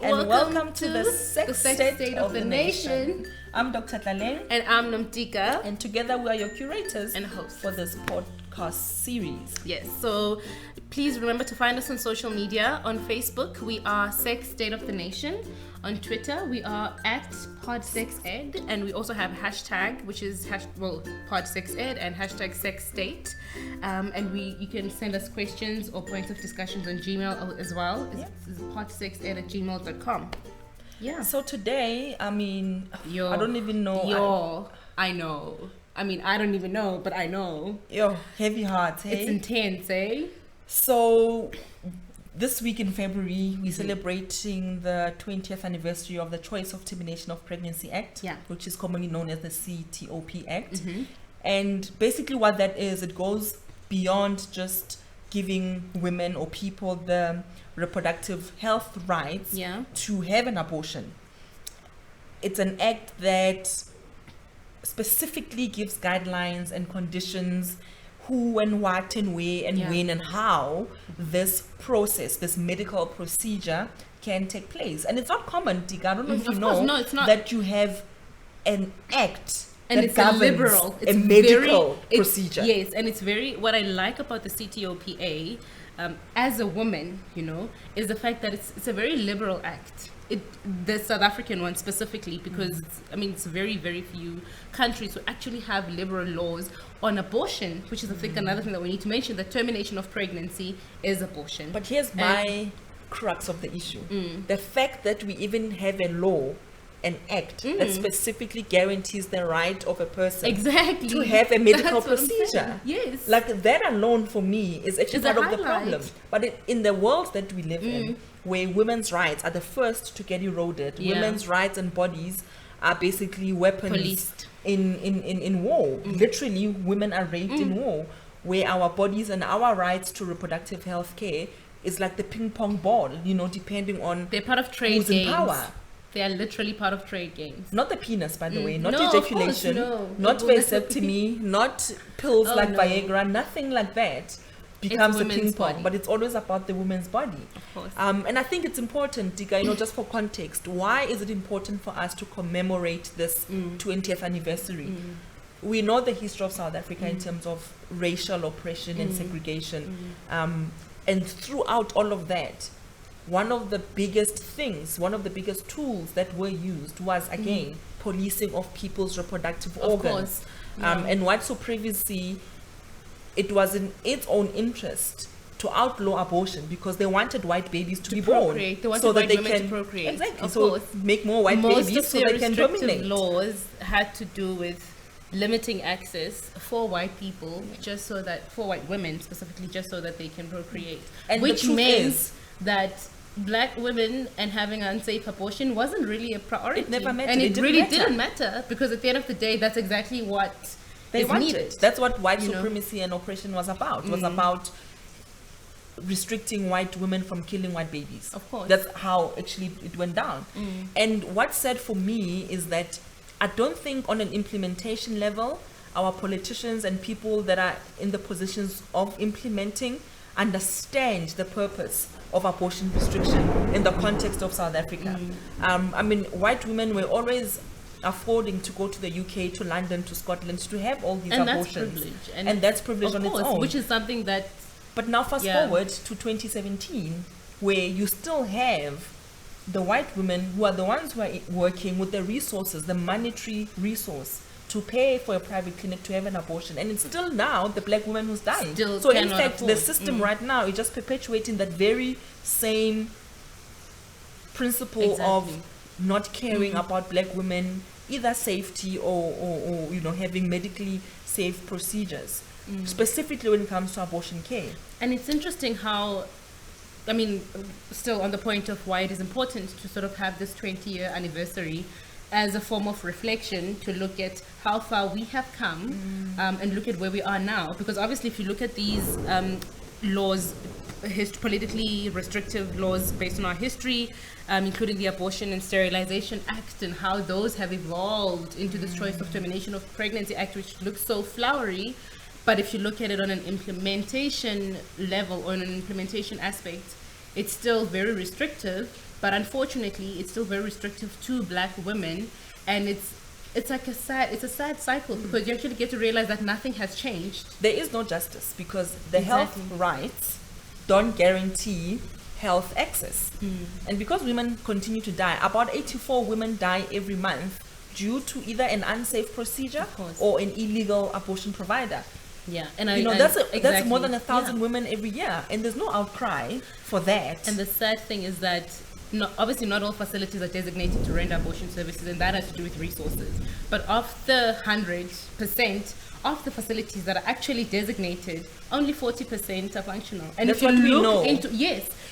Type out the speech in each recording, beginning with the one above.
and welcome to the Sex State of the Nation. I'm Dr. Nalane. And I'm Namtika. And together we are your curators and hosts for this podcast series. Yes, so please remember to find us on social media. On Facebook, we are Sex State of the Nation. On Twitter, we are at PodSexEd, and we also have hashtag, which is PodSexEd and hashtag SexState. And you can send us questions or points of discussions on Gmail as well. It's PodSexEd@gmail.com. Yeah. So today, I don't even know. I know. I don't even know, but I know. Heavy hearts, hey? It's intense, eh? So, this week in February, we're celebrating the 20th anniversary of the Choice of Termination of Pregnancy Act, which is commonly known as the CTOP Act. Mm-hmm. And basically what that is, it goes beyond just giving women or people the reproductive health rights to have an abortion. It's an act that specifically gives guidelines and conditions who and what and where and when and how this process, this medical procedure can take place. And it's not common, Tika. I don't know if you know that you have an act and that it's governs it's a medical procedure. Yes, and it's what I like about the CTOPA as a woman, is the fact that it's a very liberal act. The South African one specifically, because it's very, very few countries who actually have liberal laws on abortion, which is I think another thing that we need to mention. The termination of pregnancy is abortion. But here's my crux of the issue. The fact that we even have a law, an act that specifically guarantees the right of a person to have a medical procedure. Yes. Like that alone for me is actually part of the problem. But in the world that we live in, where women's rights are the first to get eroded, women's rights and bodies are basically weapons policed in war. Literally, women are raped in war, where our bodies and our rights to reproductive health care is like the ping pong ball, depending on they're part of trade who's games. in power. They are literally part of trade games. Not the penis, by the way. Not ejaculation. Not vasectomy. Not pills Viagra. Nothing like that becomes a ping pong. But it's always about the woman's body. Of course. And I think it's important, Tika, just for context. Why is it important for us to commemorate this 20th anniversary? We know the history of South Africa in terms of racial oppression and segregation. And throughout all of that, one of the biggest tools that were used was, again, policing of people's reproductive organs. And white supremacy, it was in its own interest to outlaw abortion because they wanted white babies to be born. They wanted so that they can procreate. Exactly. So make more white babies so they can dominate. Laws had to do with limiting access for white people, for white women specifically, just so that they can procreate. And which means that black women and having an unsafe abortion wasn't really a priority. It never mattered. And it really didn't matter because at the end of the day, that's exactly what they wanted. Needed. That's what white supremacy and oppression was about. It was about restricting white women from killing white babies. Of course. That's how actually it went down. And what's sad for me is that I don't think on an implementation level, our politicians and people that are in the positions of implementing understand the purpose of abortion restriction in the context of South Africa. White women were always affording to go to the UK, to London, to Scotland to have all these abortions. That's privilege. And that's privilege on its own. Which is something that... But now fast forward to 2017, where you still have the white women who are the ones who are working with the resources, the monetary resource, to pay for a private clinic to have an abortion. And it's still now the black woman who's dying. So in fact, the system right now is just perpetuating that very same principle of not caring about black women, either safety or having medically safe procedures, specifically when it comes to abortion care. And it's interesting how, still on the point of why it is important to sort of have this 20-year anniversary as a form of reflection to look at how far we have come and look at where we are now. Because obviously if you look at these laws, politically restrictive laws based on our history, including the Abortion and Sterilization Act and how those have evolved into this Choice of Termination of Pregnancy Act, which looks so flowery. But if you look at it on an implementation level or on an implementation aspect, it's still very restrictive but unfortunately it's still very restrictive to Black women, and it's like a sad cycle, because you actually get to realize that nothing has changed. There is no justice, because the health rights don't guarantee health access. And because women continue to die, about 84 women die every month due to either an unsafe procedure or an illegal abortion provider. Yeah, and that's more than 1,000 women every year, and there's no outcry for that. And the sad thing is that obviously not all facilities are designated to render abortion services, and that has to do with resources. But of the 100% of the facilities that are actually designated, only 40% are functional. And that's if you what we look know.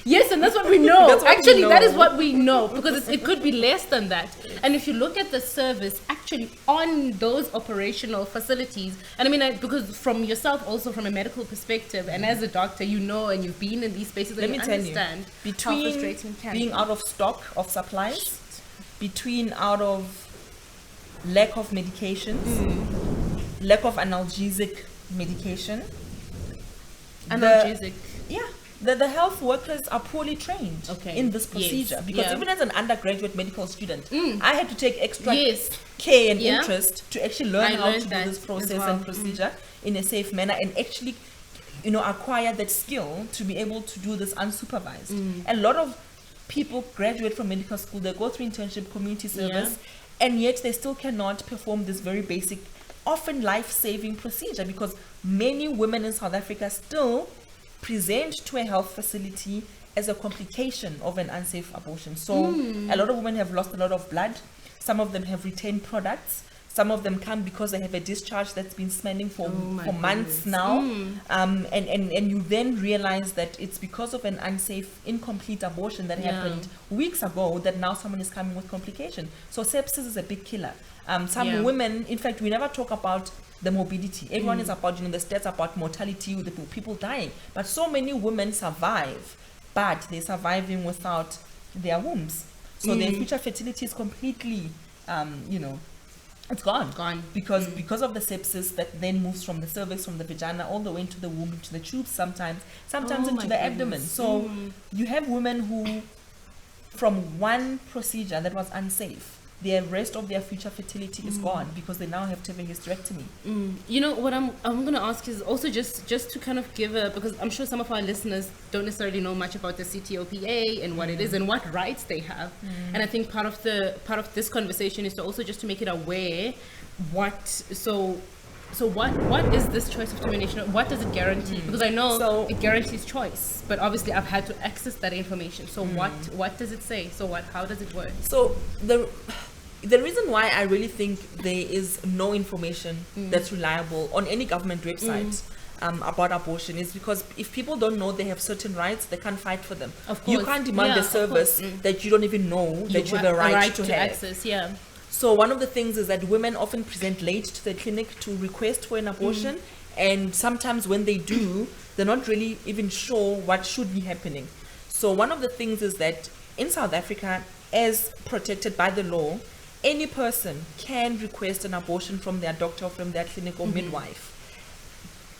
Yes, and that's what we know. Actually, that is what we know, because because it could be less than that. And if you look at the service actually on those operational facilities, and I mean, because from yourself, also from a medical perspective, and as a doctor, you know, and you've been in these spaces, and you understand between how frustrating it can being be. out of stock of supplies, between out of lack of medications, lack of analgesic medication. Analgesic. The health workers are poorly trained in this procedure, because even as an undergraduate medical student, I had to take extra care and interest to actually learn how to do this process and procedure in a safe manner, and actually, acquire that skill to be able to do this unsupervised. A lot of people graduate from medical school, they go through internship, community service, and yet they still cannot perform this very basic, often life-saving procedure, because many women in South Africa still present to a health facility as a complication of an unsafe abortion. So a lot of women have lost a lot of blood. Some of them have retained products. Some of them come because they have a discharge that's been spending for months now. And you then realize that it's because of an unsafe, incomplete abortion that happened weeks ago that now someone is coming with complication. So sepsis is a big killer. Some women, in fact, we never talk about the morbidity. Everyone is about, the stats about mortality, the people dying. But so many women survive, but they're surviving without their wombs. So their future fertility is completely, it's gone. Because of the sepsis that then moves from the cervix, from the vagina, all the way into the womb, into the tubes, sometimes into the abdomen. So you have women who, from one procedure that was unsafe, the rest of their future fertility is gone, because they now have to have a hysterectomy. What I'm going to ask is also just to kind of give because I'm sure some of our listeners don't necessarily know much about the CTOP and what it is and what rights they have. And I think part of this conversation is to also just to make it aware what is this choice of termination? What does it guarantee? Because I know it guarantees choice, but obviously I've had to access that information. So what does it say? So how does it work? So the reason why I really think there is no information that's reliable on any government website about abortion is because if people don't know they have certain rights, they can't fight for them. Of course. You can't demand a service that you don't even know that you have the right to have. Access, So one of the things is that women often present late to the clinic to request for an abortion, and sometimes when they do, they're not really even sure what should be happening. So one of the things is that in South Africa, as protected by the law, any person can request an abortion from their doctor or from their clinic or midwife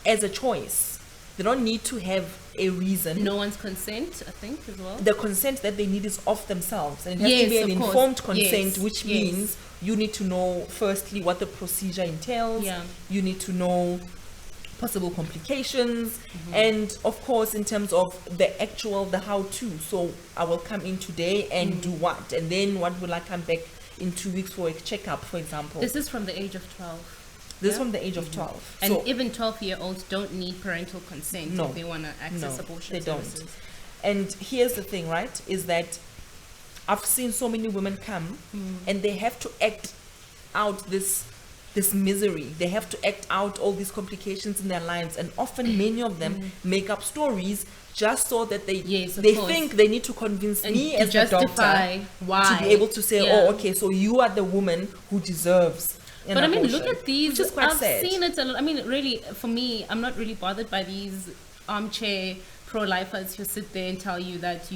as a choice. They don't need to have a reason. No one's consent, I think, as well. The consent that they need is of themselves. And it has to be an informed consent, which means you need to know, firstly, what the procedure entails. You need to know possible complications. And, of course, in terms of the how-to. So I will come in today and do what? And then what will I come back in 2 weeks for a checkup, for example? This is from the age of 12. This is from the age of 12. And so, even 12-year-olds don't need parental consent if they want to access abortion services. Don't. And here's the thing, right, is that I've seen so many women come and they have to act out this misery. They have to act out all these complications in their lives, and often many of them make up stories just so that they think they need to convince me as a doctor to be able to say, oh, okay, so you are the woman who deserves an But I mean, abortion, look at these. which is quite I've sad. seen it a lot. I mean, really, for me, I'm not really bothered by these armchair pro-lifers who sit there and tell you that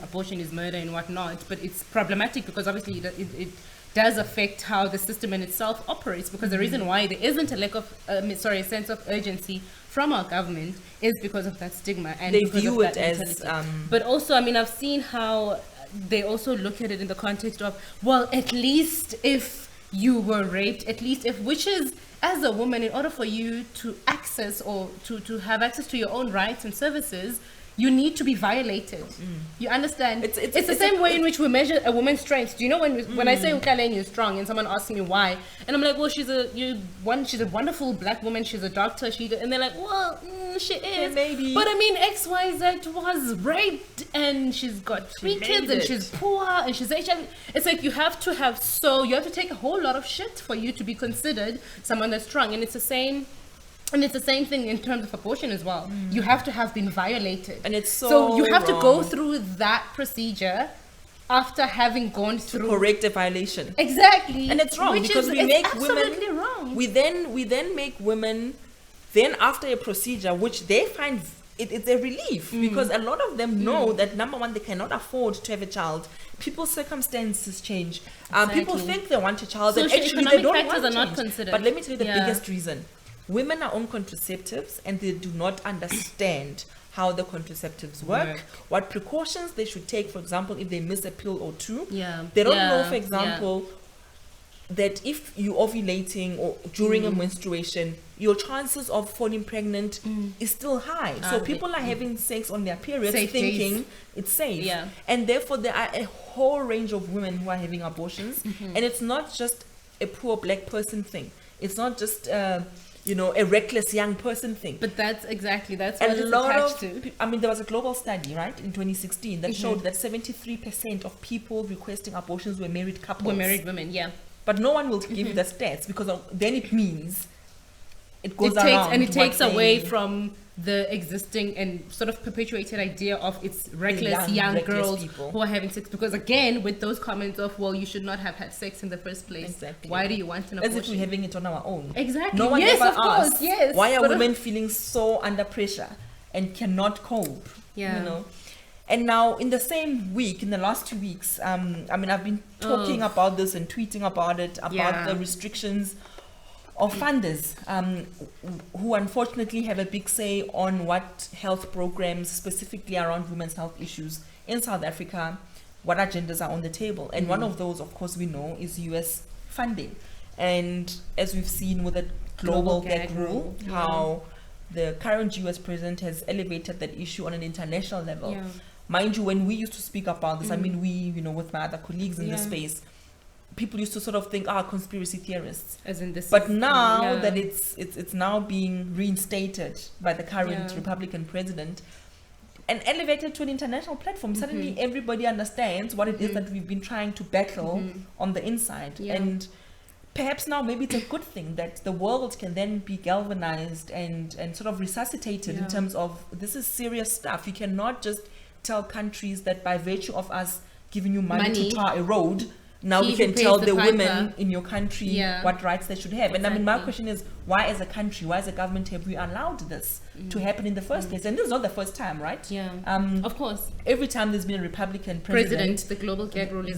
abortion is murder and whatnot. But it's problematic because obviously it does affect how the system in itself operates, because the reason why there isn't a sense of urgency from our government is because of that stigma, and they view it as but also, I mean, I've seen how they also look at it in the context of, well, at least if you were raped, at least if, which is, as a woman, in order for you to access or to have access to your own rights and services, you need to be violated. You understand? It's the same way in which we measure a woman's strength. Do you know when I say Nalane is strong and someone asks me why, and I'm like, well, she's a wonderful black woman, she's a doctor, and they're like, well, she is. Maybe. But I mean, XYZ was raped and she's got 3 kids and she's poor and she's HIV. It's like you have to take a whole lot of shit for you to be considered someone that's strong. And it's the same. And it's the same thing in terms of abortion as well. You have to have been violated. And it's so you have wrong. to go through that procedure after having gone through to correct a violation. Exactly. And it's wrong because we make women absolutely wrong. We then make women then after a procedure which they find it's a relief because a lot of them know that number one, they cannot afford to have a child. People's circumstances change. People think they want a child and actually they don't want are not considered. But let me tell you the biggest reason. Women are on contraceptives and they do not understand how the contraceptives work, what precautions they should take, for example, if they miss a pill or two. They don't know, for example, that if you're ovulating or during a menstruation, your chances of falling pregnant is still high. So people are having sex on their periods thinking it's safe. And therefore, there are a whole range of women who are having abortions. And it's not just a poor black person thing. It's not just... a reckless young person thing. But that's what it's attached to. I mean, there was a global study, right, in 2016 that showed that 73% of people requesting abortions were married couples. Were married women, But no one will give you the stats because then it means it goes around. And it takes away from the existing and sort of perpetuated idea of it's reckless young girls people who are having sex, because again with those comments of, well, you should not have had sex in the first place. Why do you want an abortion? As if we're having it on our own. No one ever asked, why are women feeling so under pressure and cannot cope. And now in the same week, in the last 2 weeks, I've been talking about this and tweeting about it, about the restrictions of funders who unfortunately have a big say on what health programs specifically around women's health issues in South Africa, what agendas are on the table. And one of those, of course, we know is US funding. And as we've seen with the global gag rule, how the current US president has elevated that issue on an international level. Mind you, when we used to speak about this, I mean, we, with my other colleagues in the space, people used to sort of think, conspiracy theorists. As in this. But now that it's now being reinstated by the current Republican president and elevated to an international platform, suddenly everybody understands what it is that we've been trying to battle on the inside. And perhaps now maybe it's a good thing that the world can then be galvanized and sort of resuscitated in terms of this is serious stuff. You cannot just tell countries that by virtue of us giving you money to tar a road, now we can tell the women in your country what rights they should have. And I mean, my question is, why as a country, why as a government have we allowed this to happen in the first place? And this is not the first time, right? Of course. Every time there's been a Republican president, the global gag rule is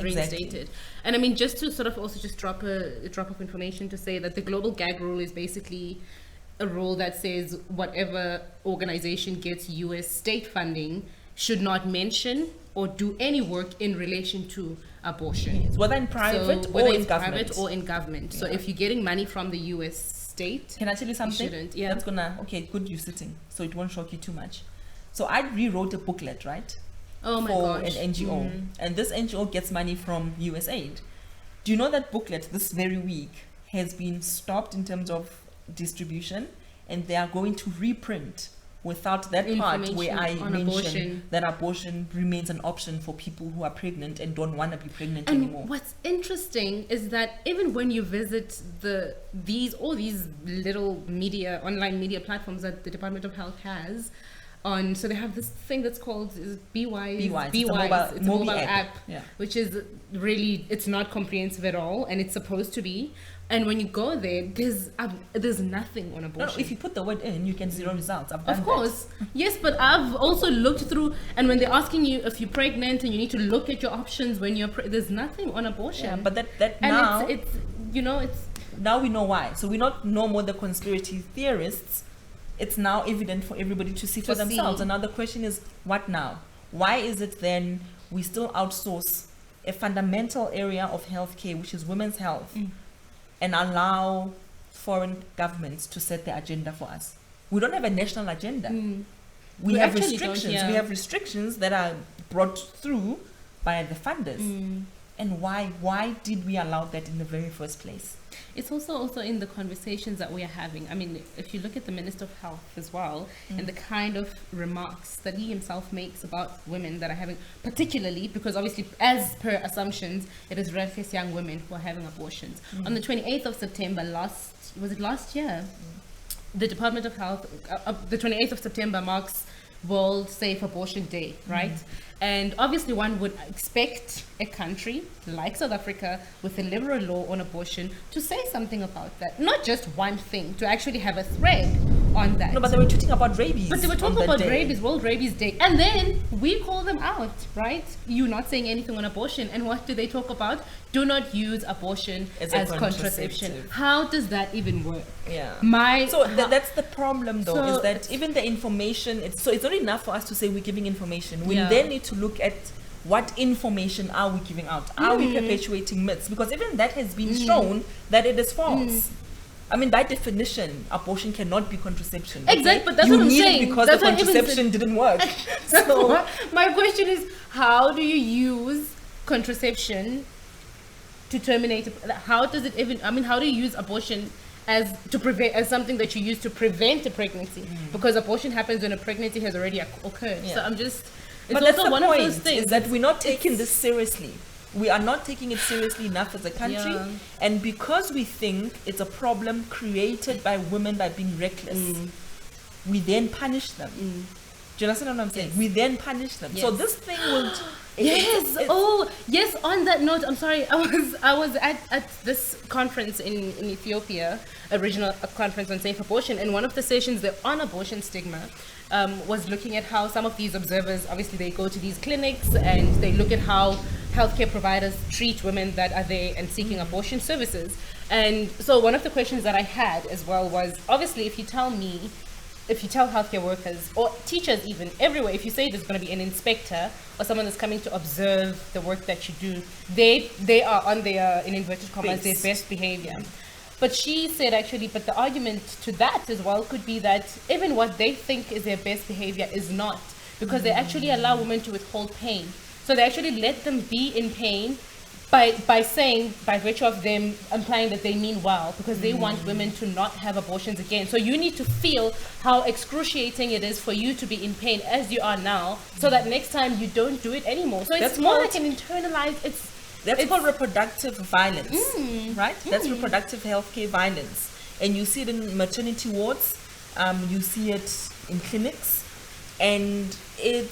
reinstated. And I mean, just to sort of also just drop of information to say that the global gag rule is basically a rule that says whatever organization gets US state funding should not mention or do any work in relation to abortion, whether in private or in government. So if you're getting money from the US state, can I tell you something? You shouldn't. That's good. You're sitting, so it won't shock you too much. So I rewrote a booklet, right? Oh my gosh. For an NGO, and this NGO gets money from USAID. Do you know that booklet this very week has been stopped in terms of distribution, and they are going to reprint without that part where I mentioned that abortion remains an option for people who are pregnant and don't want to be pregnant anymore. And what's interesting is that even when you visit all these little online media platforms that the Department of Health has, so they have this thing that's called BeWise. It's a mobile app. Which is really, it's not comprehensive at all, and it's supposed to be. And when you go there, there's nothing on abortion. No, if you put the word in, you get zero results. Of course. Yes, but I've also looked through, and when they're asking you if you're pregnant and you need to look at your options when you're there's nothing on abortion. Yeah, but that and now... it's now we know why. So we not no more the conspiracy theorists. It's now evident for everybody to see for themselves. And now the question is, what now? Why is it then we still outsource a fundamental area of healthcare, which is women's health, and allow foreign governments to set the agenda for us. We don't have a national agenda. We have restrictions. We have restrictions that are brought through by the funders. And why did we allow that in the very first place? It's also in the conversations that we are having. I mean, if you look at the Minister of Health as well, and the kind of remarks that he himself makes about women that are having, particularly because obviously, as per assumptions, it is red-faced young women who are having abortions. On the 28th of September last year, the Department of Health, the 28th of September marks World Safe Abortion Day, right? And obviously one would expect a country like South Africa with a liberal law on abortion to say something about that. Not just one thing, to actually have a thread on that. No, but they were tweeting about rabies. But they were talking about rabies, World Rabies Day. And then we call them out, right? You're not saying anything on abortion. And what do they talk about? Do not use abortion as contraception. How does that even work? Yeah. That's the problem, though, is that even the information, it's not enough for us to say we're giving information. We then need to look at what information are we giving out? Are we perpetuating myths? Because even that has been shown that it is false. I mean, by definition, abortion cannot be contraception. Exactly, but that's what I'm saying. You need it because the contraception didn't work. So my question is, how do you use contraception to terminate? How does it even? I mean, how do you use abortion as something that you use to prevent a pregnancy? Because abortion happens when a pregnancy has already occurred. So I'm just. But that's the point, of those things. Is that we're not taking this seriously. We are not taking it seriously enough as a country. And because we think it's a problem created by women by being reckless, we then punish them. Do you understand what I'm saying? We then punish them. So this thing will... Yes, on that note, I'm sorry, I was at this conference in Ethiopia, a regional conference on safe abortion, and one of the sessions there on abortion stigma was looking at how some of these observers, obviously they go to these clinics and they look at how healthcare providers treat women that are there and seeking abortion services. And so one of the questions that I had as well was, obviously if you tell healthcare workers or teachers even everywhere, if you say there's going to be an inspector or someone that's coming to observe the work that you do, they are on their, in inverted commas, their best behavior. But she said actually, but the argument to that as well could be that even what they think is their best behavior is not, because they actually allow women to withhold pain. So they actually let them be in pain by saying, by virtue of them implying that they mean well, because they want women to not have abortions again. So you need to feel how excruciating it is for you to be in pain as you are now, so that next time you don't do it anymore. So it's more like an internalized, that's called reproductive violence, right? That's reproductive healthcare violence. And you see it in maternity wards, you see it in clinics, and it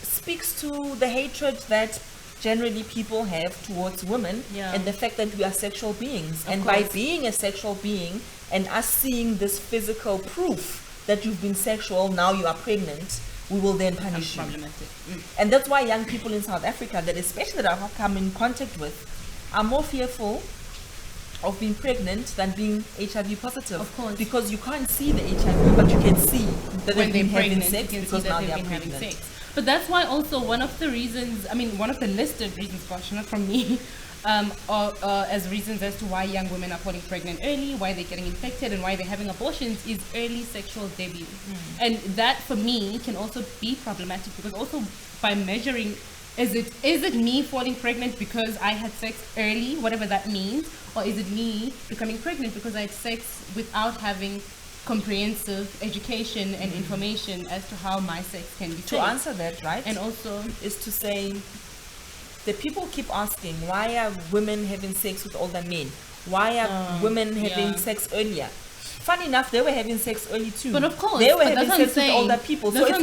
speaks to the hatred that generally people have towards women and the fact that we are sexual beings. And by being a sexual being and us seeing this physical proof that you've been sexual, now you are pregnant, we will then punish you. And that's why young people in South Africa, that especially that I've come in contact with, are more fearful of being pregnant than being HIV positive. Of course. Because you can't see the HIV, but you can see that they've been having sex because now they are pregnant. But that's why also one of the reasons, I mean, one of the listed reasons, gosh, not from me, as reasons as to why young women are falling pregnant early, why they're getting infected, and why they're having abortions is early sexual debut. And that, for me, can also be problematic, because also by measuring, is it me falling pregnant because I had sex early, whatever that means, or is it me becoming pregnant because I had sex without having comprehensive education and information as to how my sex can be to answer that, right? And also is to say, the people keep asking, why are women having sex with older men? Why are women having sex earlier? Funny enough, they were having sex early too. But of course, they were having sex with older people. So it's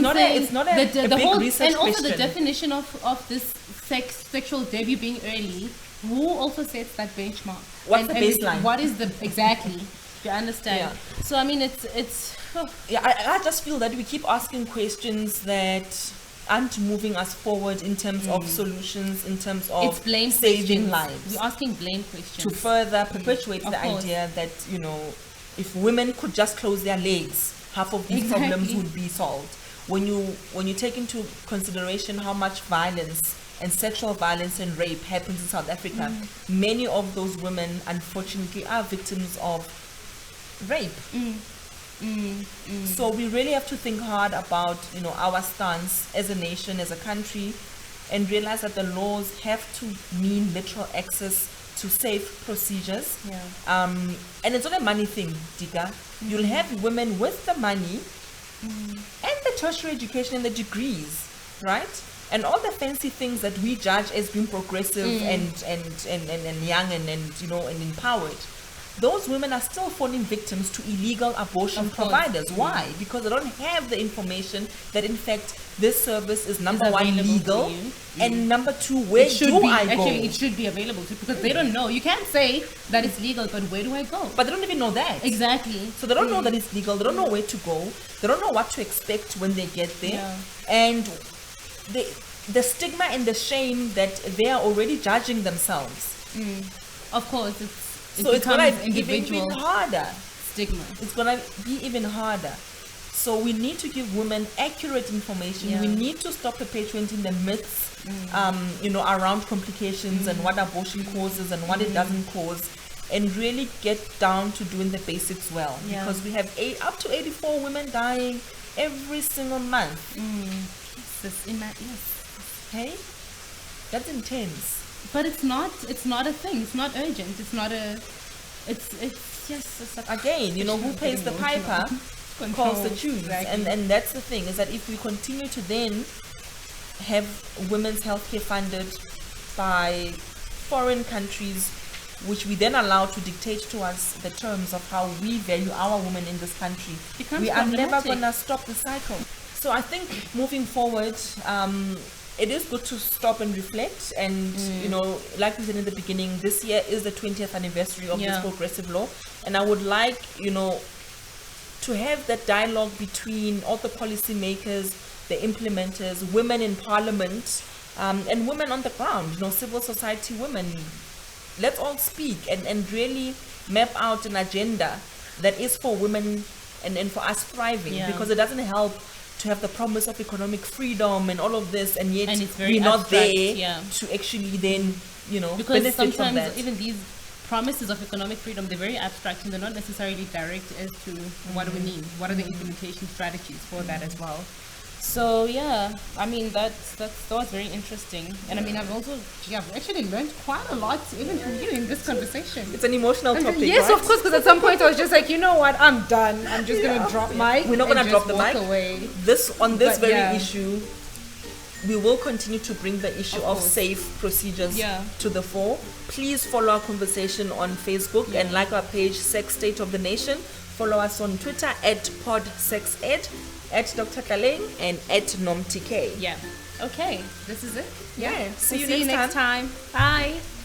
not a big whole, research and also question. The definition of this sexual debut being early, who also sets that benchmark? What's the baseline? What is the exactly? You understand? Yeah. So I mean, it's. I just feel that we keep asking questions that aren't moving us forward in terms of solutions, in terms of saving lives. We're asking blame questions to further perpetuate the idea that, you know, if women could just close their legs, half of these problems would be solved. When you take into consideration how much violence and sexual violence and rape happens in South Africa, many of those women unfortunately are victims of rape. So we really have to think hard about, you know, our stance as a nation, as a country, and realize that the laws have to mean literal access to safe procedures. And it's not a money thing, Dika. You'll have women with the money and the tertiary education and the degrees, right? And all the fancy things that we judge as being progressive and young and you know, and empowered. Those women are still falling victims to illegal abortion providers. Why? Because they don't have the information that in fact this service is number one legal, and number two, where do I go? Actually, it should be available to, because they don't know. You can't say that it's legal, but where do I go? But they don't even know that. Exactly. So they don't know that it's legal. They don't know where to go. They don't know what to expect when they get there. And the stigma and the shame that they are already judging themselves. Of course, so it's going to be even harder. Stigma. It's going to be even harder. So we need to give women accurate information. We need to stop perpetuating the myths, you know, around complications and what abortion causes and what it doesn't cause, and really get down to doing the basics well. Because we have up to 84 women dying every single month. Hey, that's intense. But it's not a thing. It's not urgent. It's not a. It's just again, you know, who pays the piper calls the tune. Exactly. And that's the thing, is that if we continue to then have women's healthcare funded by foreign countries, which we then allow to dictate to us the terms of how we value our women in this country, we are never gonna stop the cycle. So I think moving forward, it is good to stop and reflect, and you know, like we said in the beginning, this year is the 20th anniversary of this progressive law, and I would like, you know, to have that dialogue between all the policy makers, the implementers, women in parliament, and women on the ground, you know, civil society women. Let's all speak and really map out an agenda that is for women and for us thriving, because it doesn't help to have the promise of economic freedom and all of this, and yet we're not there to actually then, you know, because benefit from that. Sometimes even these promises of economic freedom, they're very abstract and they're not necessarily direct as to what do we need, what are the implementation strategies for that as well. So yeah, I mean that was very interesting, and I mean I've actually learned quite a lot even from you in this conversation. It's an emotional topic. Yes, right? Of course, because at some point I was just like, you know what, I'm done. I'm just gonna drop mic. We're not gonna drop the mic. Away. This issue, we will continue to bring the issue of safe procedures to the fore. Please follow our conversation on Facebook and like our page, Sex State of the Nation. Follow us on Twitter at PodSexEd, at Dr. Nalane, and at NomTK. Yeah. Okay. This is it. Yeah. See you next time. Bye.